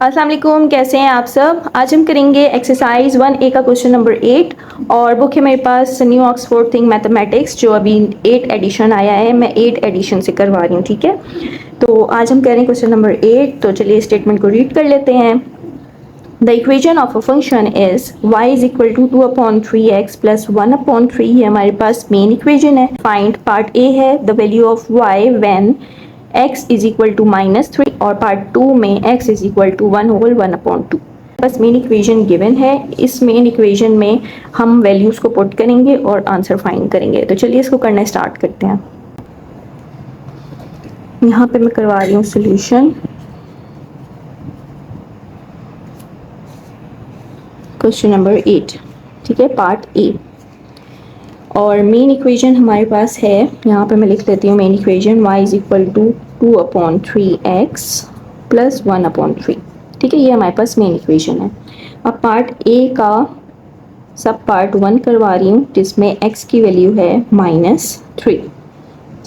अस्सलाम वालेकुम, कैसे हैं आप सब। आज हम करेंगे एक्सरसाइज 1A का क्वेश्चन नंबर 8 और बुक है मेरे पास न्यू ऑक्सफोर्ड थिंक मैथमेटिक्स जो अभी 8 एडिशन आया है। मैं 8 एडिशन से करवा रही हूँ, ठीक है। तो आज हम करें क्वेश्चन नंबर 8। तो चलिए स्टेटमेंट को रीड कर लेते हैं। The equation of a function is y is equal to 2/3x plus 1/3। ये हमारे पास मेन इक्वेशन है। फाइंड पार्ट ए है the value of y when x is equal to -3 और पार्ट 2 में x इज इक्वल टू 1/2। बस main equation given है। इस मेन इक्वेशन में हम वैल्यूज को पुट करेंगे और आंसर फाइंड करेंगे। तो चलिए इसको करना स्टार्ट करते हैं। यहाँ पे मैं करवा रही हूँ सोल्यूशन। क्वेश्चन नंबर 8, ठीक है, पार्ट ए। और मेन इक्वेशन हमारे पास है, यहाँ पे मैं लिख लेती हूँ main equation y is equal to 2/3x plus 1/3। ठीक है, ये हमारे पास मेन इक्वेशन है। अब पार्ट ए का सब पार्ट 1 करवा रही हूँ जिसमें x की वैल्यू है -3।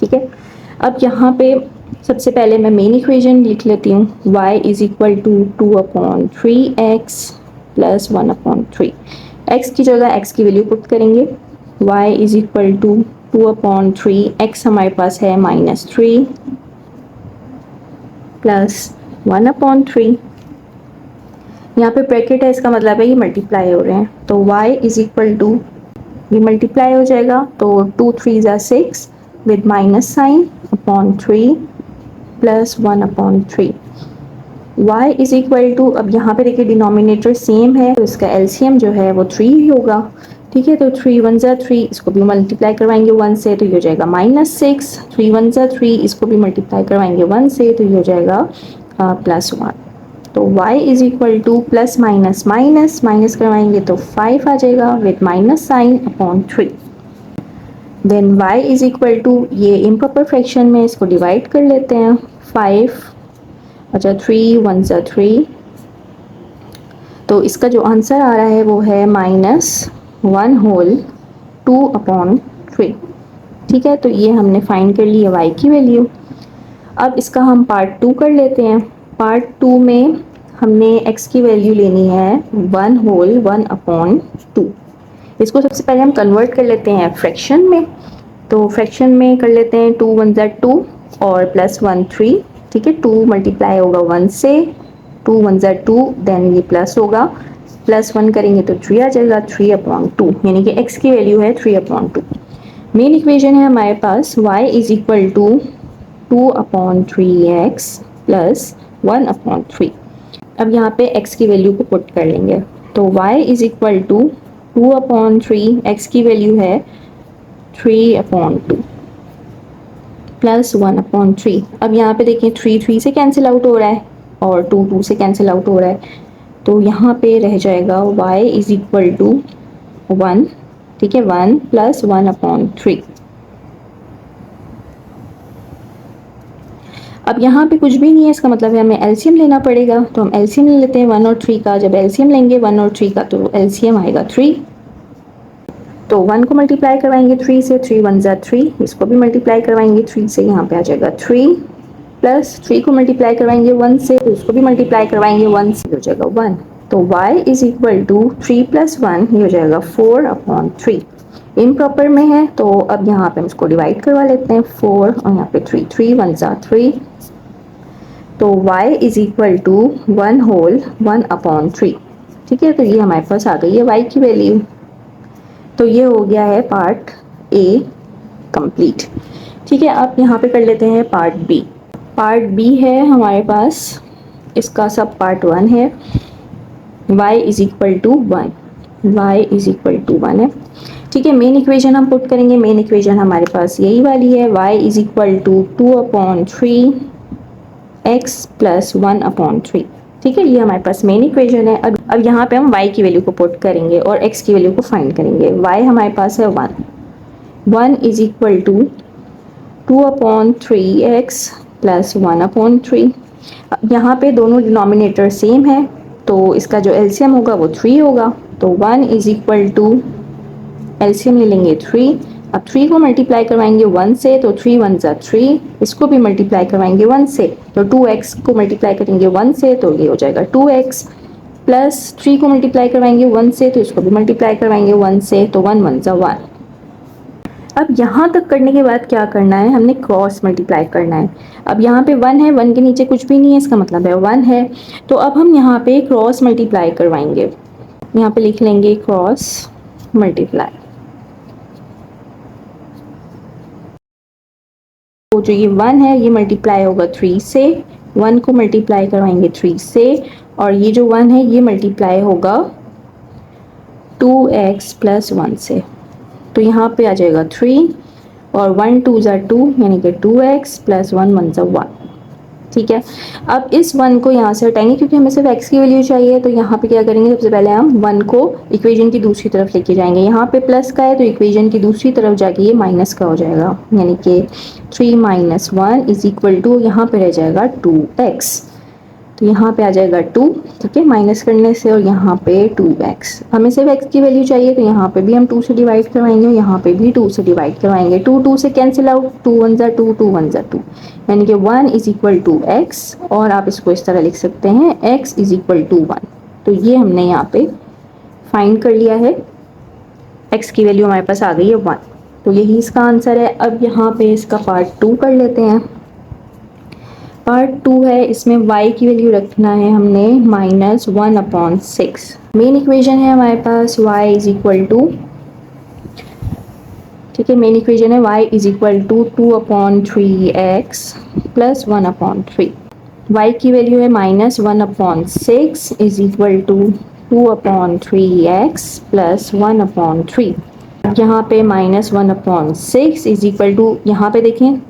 ठीक है, अब यहाँ पे सबसे पहले मैं मेन इक्वेशन लिख लेती हूँ। y is equal to 2/3x plus 1/3। x की जगह x की वैल्यू पुट करेंगे। y is equal to 2/3, x हमारे पास है -3 प्लस 1/3। यहाँ पे ब्रैकेट है, इसका मतलब है ये मल्टीप्लाई हो रहे हैं। तो y इज इक्वल टू, ये मल्टीप्लाई हो जाएगा तो 2 3 ज़ा 6 with minus sign upon 3 plus 1/3। y is equal to, अब यहाँ पे देखिए डिनोमिनेटर सेम है तो इसका एलसीएम जो है वो 3 ही होगा। ठीक है, तो 3 1 ज़ा 3, इसको भी मल्टीप्लाई करवाएंगे 1 से तो ये हो जाएगा -6। 3 1 ज़ा 3, इसको भी मल्टीप्लाई करवाएंगे 1 से तो ये हो जाएगा +1। तो y is equal to plus minus minus minus करवाएंगे तो 5 आ जाएगा with minus sign upon 3। Then y is equal to, ये इम्प्रॉपर फ्रैक्शन में इसको डिवाइड कर लेते हैं। 5, अच्छा 3 1 ज़ा 3, तो इसका जो आंसर आ रहा है वो है -1/2/3। ठीक है, तो ये हमने फाइंड कर लिया y की वैल्यू। अब इसका हम पार्ट 2 कर लेते हैं। पार्ट 2 में हमने x की वैल्यू लेनी है 1/1/2। इसको सबसे पहले हम कन्वर्ट कर लेते हैं फ्रैक्शन में। तो फ्रैक्शन में कर लेते हैं 2 1 ज़ा 2 और प्लस 1 3। ठीक है, 2 मल्टीप्लाई होगा 1 से, 2 1 ज़ा 2, देन ये प्लस होगा, प्लस 1 करेंगे तो 3 आ जाएगा 3/2, यानी कि x की वैल्यू है 3/2। मेन इक्वेशन है हमारे पास y is equal to 2/3x plus 1/3। अब यहाँ पे x की वैल्यू को पुट कर लेंगे। तो y is equal to 2/3, x की वैल्यू है 3/2 प्लस 1/3। अब यहाँ पे देखें 3 3 से कैंसिल आउट हो रहा है और 2 2 से कैंसिल आउट हो रहा है, तो यहाँ पे रह जाएगा y इज इक्वल टू 1। ठीक है, 1 प्लस 1/3। अब यहाँ पे कुछ भी नहीं है, इसका मतलब है हमें एलसीएम लेना पड़ेगा। तो हम एलसीएम ले लेते हैं 1 और 3 का। जब एलसीएम लेंगे 1 और 3 का तो एलसीएम आएगा 3। तो 1 को मल्टीप्लाई करवाएंगे 3 से, 3 1 ज़ा 3, इसको भी मल्टीप्लाई करवाएंगे 3 से, यहाँ पे आ जाएगा 3 प्लस 3 को मल्टीप्लाई करवाएंगे 1 से, तो इसको भी मल्टीप्लाई करवाएंगे 1 से, हो जाएगा 1। तो y is equal to 3 plus 1, ये हो जाएगा 4/3। इम्प्रॉपर में है तो अब यहाँ पे हम इसको डिवाइड करवा लेते हैं 4 और यहाँ पे 3, 3 1 ज़ा 3। तो y इज इक्वल टू 1/1/3। ठीक है, तो ये हमारे पास आ गई है y की वैल्यू। तो ये हो गया है पार्ट ए कंप्लीट। ठीक है, अब यहाँ पे कर लेते हैं पार्ट बी। पार्ट बी है हमारे पास, इसका सब पार्ट 1 है। y is equal to 1, y is equal to 1 है। ठीक है, मेन इक्वेशन हम पुट करेंगे। मेन इक्वेशन हमारे पास यही वाली है, y is equal to 2/3x plus 1/3। ठीक है, ये हमारे पास मेन इक्वेशन है। अब यहाँ पे हम y की वैल्यू को पुट करेंगे और x की वैल्यू को फाइंड करेंगे। y हमारे पास है 1, 1 is equal to 2/3x plus 1/3। यहाँ पे दोनों डिनोमिनेटर सेम है तो इसका जो एलसीएम होगा वो 3 होगा। तो 1 इज इक्वल टू, एलसीएम ले लेंगे 3, अब 3 को मल्टीप्लाई करवाएंगे 1 से तो 3 1 ज़ा 3, इसको भी मल्टीप्लाई करवाएंगे 1 से तो 2x को मल्टीप्लाई करेंगे 1 से तो ये हो जाएगा 2x, प्लस 3 को मल्टीप्लाई करवाएंगे 1 से तो इसको भी मल्टीप्लाई करवाएंगे 1 से तो 1 1 ज़ा 1। अब यहाँ तक करने के बाद क्या करना है, हमने क्रॉस मल्टीप्लाई करना है। अब यहाँ पे 1 है, 1 के नीचे कुछ भी नहीं है, इसका मतलब है 1 है। तो अब हम यहाँ पे क्रॉस मल्टीप्लाई करवाएंगे, यहाँ पे लिख लेंगे क्रॉस मल्टीप्लाई। तो जो ये 1 है ये मल्टीप्लाई होगा 3 से, 1 को मल्टीप्लाई करवाएंगे 3 से, और ये जो 1 है ये मल्टीप्लाई होगा 2x प्लस 1 से। तो यहाँ पे आ जाएगा 3 और 1 2 ज़ा 2 यानी कि 2x प्लस 1 1 ज़ा 1। ठीक है, अब इस 1 को यहाँ से हटाएंगे क्योंकि हमें सिर्फ x की वैल्यू चाहिए। तो यहाँ पे क्या करेंगे, सबसे पहले हम 1 को इक्वेशन की दूसरी तरफ लेके जाएंगे। यहाँ पे प्लस का है तो इक्वेशन की दूसरी तरफ जाके ये माइनस का हो जाएगा, यानी कि 3 माइनस 1 इज इक्वल टू, यहाँ पे रह जाएगा 2x। तो यहाँ पे आ जाएगा 2, ठीक है, माइनस करने से, और यहाँ पे 2x। हमें सिर्फ x की वैल्यू चाहिए तो यहाँ पे भी हम 2 से डिवाइड करवाएंगे और यहाँ पे भी 2 से डिवाइड करवाएंगे। 2 2 से कैंसिल आउट, 2 1 ज़ा 2 2 1 ज़ा 2, यानी कि 1 इज इक्वल टू x, और आप इसको इस तरह लिख सकते हैं x इज इक्वल टू 1। तो ये हमने यहाँ पे फाइंड कर लिया है, x की वैल्यू हमारे पास आ गई है 1। तो यही इसका आंसर है। अब यहाँ पे इसका पार्ट 2 कर लेते हैं। पार्ट 2 है, इसमें y की वैल्यू रखना है हमने -1/6। मेन इक्वेशन है हमारे पास y इज इक्वल टू, ठीक है, मेन इक्वेशन है y is equal to 2/3x plus 1/3। y की वैल्यू है -1/6 is equal to 2/3x plus 1/3। यहाँ पे -1/6 इज इक्वल टू, यहाँ पे देखें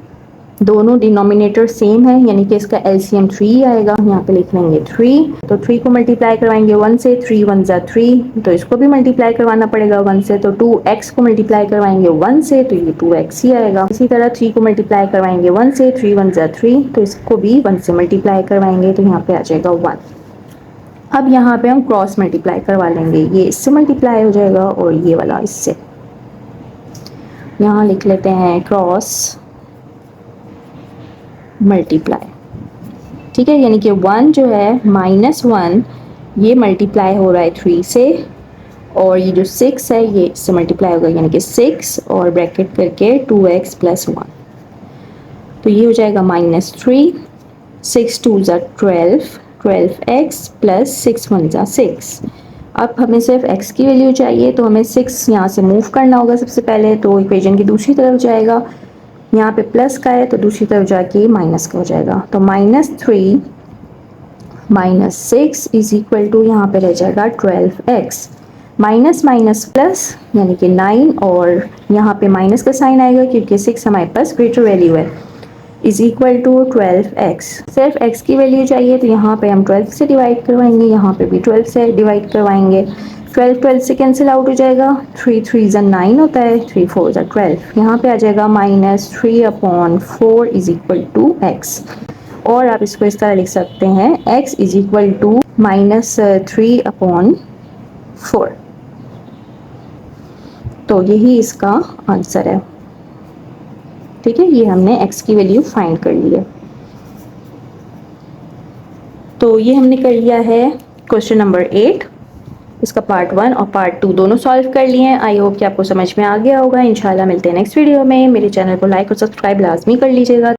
दोनों डिनोमिनेटर सेम है, यानी कि इसका एलसीएम 3 आएगा। यहाँ पे लिख लेंगे 3, तो 3 को मल्टीप्लाई करवाएंगे 1 से, 3 1 ज़ा 3, तो इसको भी मल्टीप्लाई करवाना पड़ेगा 1 से। तो 2x को मल्टीप्लाई करवाएंगे 1 से तो ये 2x ही आएगा। इसी तरह 3 को मल्टीप्लाई करवाएंगे 1 से, 3 1 ज़ा 3, तो इसको भी 1 से मल्टीप्लाई करवाएंगे तो यहाँ पे आ जाएगा 1। अब यहाँ पे हम क्रॉस मल्टीप्लाई करवा लेंगे, ये इससे मल्टीप्लाई हो जाएगा और ये वाला इससे। यहाँ लिख लेते हैं क्रॉस मल्टीप्लाई, ठीक है, यानी कि 1 जो है -1 ये मल्टीप्लाई हो रहा है 3 से, और ये जो 6 है ये इससे मल्टीप्लाई होगा, यानी कि 6 और ब्रैकेट करके 2x प्लस 1। तो ये हो जाएगा -3, 6 2 ज़ा 12, 12x प्लस 6 1 ज़ा 6। अब हमें सिर्फ x की वैल्यू चाहिए तो हमें 6 यहाँ से मूव करना होगा सबसे पहले, तो इक्वेशन की दूसरी तरफ जाएगा। यहाँ पे प्लस का है तो दूसरी तरफ जाके माइनस का हो जाएगा। तो -3 -6 इज इक्वल टू, यहाँ पे रह जाएगा 12x, माइनस माइनस प्लस यानी कि 9, और यहाँ पे माइनस का साइन आएगा क्योंकि 6 हमारे पास ग्रेटर वैल्यू है, इज इक्वल टू 12x। सिर्फ x की वैल्यू चाहिए तो यहाँ पे हम 12 से डिवाइड करवाएंगे, यहाँ पे भी 12 से डिवाइड करवाएंगे। 12 12 से कैंसिल आउट हो जाएगा, 3 3 ज़ा 9 होता है, 3 4 ज़ा 12, यहाँ पे आ जाएगा -3/4 इज इक्वल टू x। और आप इसको इस तरह लिख सकते हैं x इज इक्वल टू -3/4। तो यही इसका आंसर है, ठीक है, ये हमने x की वैल्यू फाइंड कर ली है। तो ये हमने कर लिया है क्वेश्चन नंबर 8, इसका पार्ट 1 और पार्ट 2 दोनों सॉल्व कर लिए हैं। आई होप कि आपको समझ में आ गया होगा। इंशाल्लाह मिलते हैं नेक्स्ट वीडियो में। मेरे चैनल को लाइक और सब्सक्राइब लाजमी कर लीजिएगा।